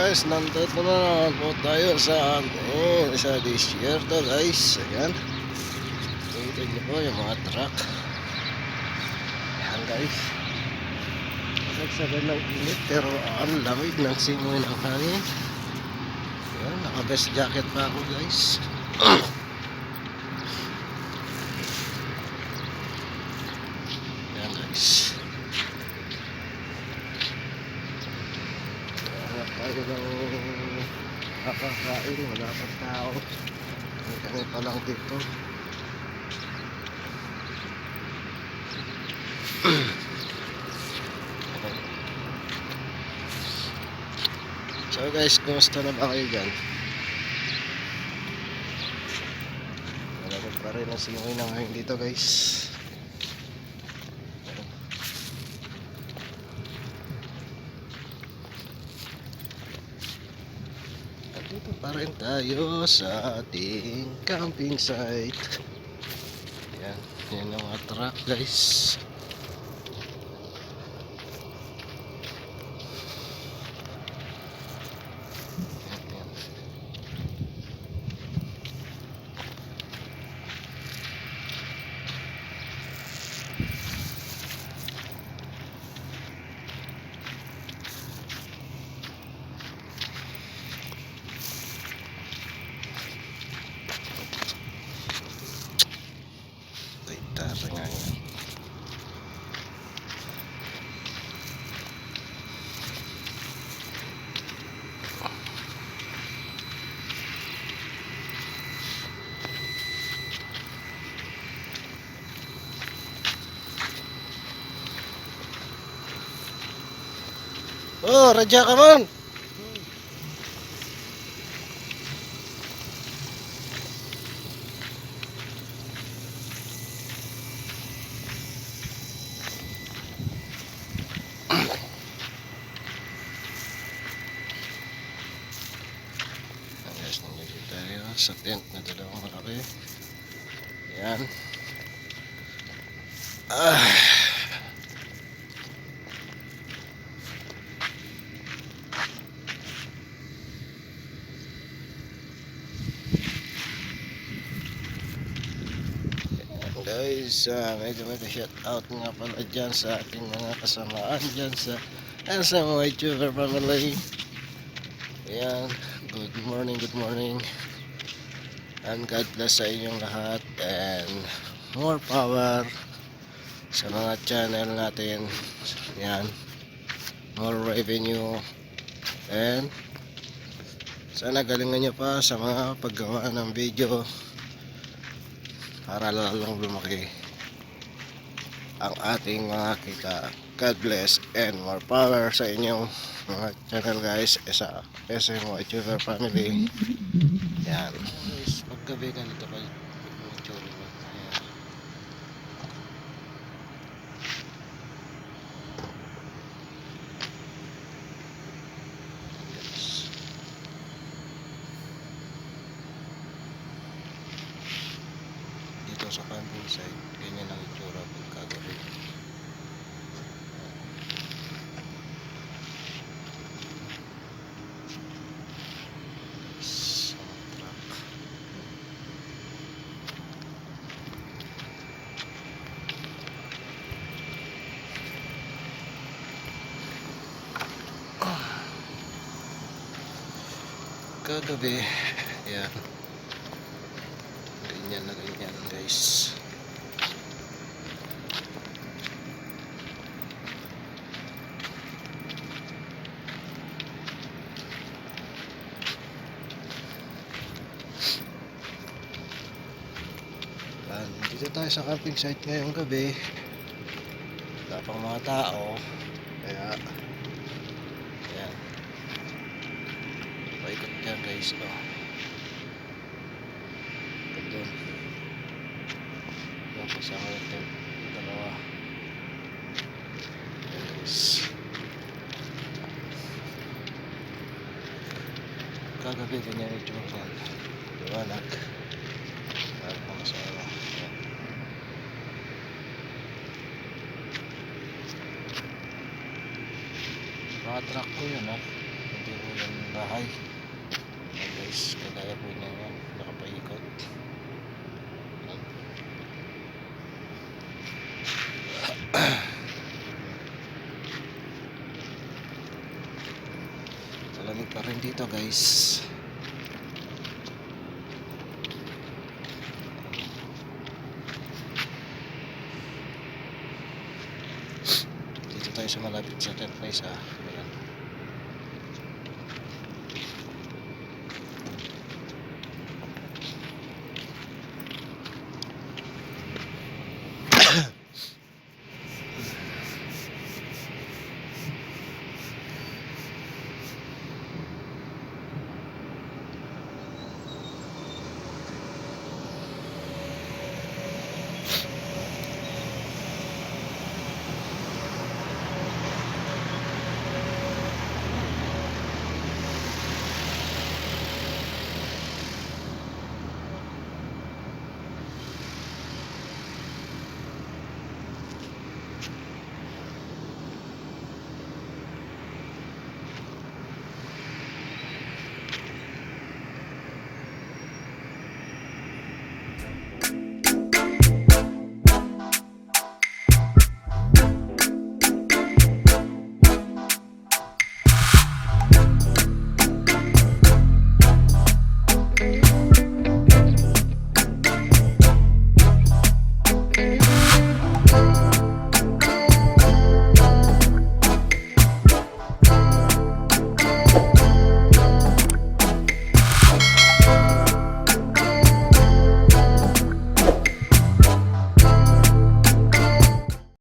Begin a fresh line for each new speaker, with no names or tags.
guys, nandito na naman po tayo sa Disyerto guys. Ayan, ito nyo po yung mga truck. Ayan guys, nagsabi ng init pero ang lamig ng simoy ng hangin. Ayan, naka best jacket pa ako guys. Ayan guys, tayo ng nakakain, wala pang tao, kami pa lang dito. So guys, kumusta na ba kayo dyan? Malamig pa rin ang simoy ng hangin dito guys. Dito pa rin tayo sa ating camping site. Yan, yan ang mga truck guys. Yan, yan. Tara nga yan. Oh, radya ka man. Guys, nandito tayo sa tent na dalawang malaki. Yan. Guys, medyo shout out nga pala dyan sa ating mga kasamaan dyan sa mga YouTuber family. Ayan, good morning and God bless sa inyong lahat and more power sa mga channel natin. Ayan, more revenue and sana galingan nyo pa sa mga paggawa ng video para lalong lumaki ang ating mga kita. God bless and more power sa inyong mga channel guys, sa mga YouTuber family. Yan guys, paggabi ganito kayo yung itsura mo. Ayan. Guys, dito sa camping site, ganyan ang itsura pagkagabi. Kagabi, yan, ganyan na ganyan guys. Dito tayo sa camping site ngayong gabi, wala pang mga tao, kaya yan, paikot dyan guys. Doon kasama natin yung dalawa. Yan guys, kagabi ganyan yung itsura, liwanag para pangasara. Mga truck ko yun, hindi ko yan bahay. Ayan guys, kagaya po na yan, nakapaikot. Malamig pa rin dito guys. Dito tayo sa malapit sa tent place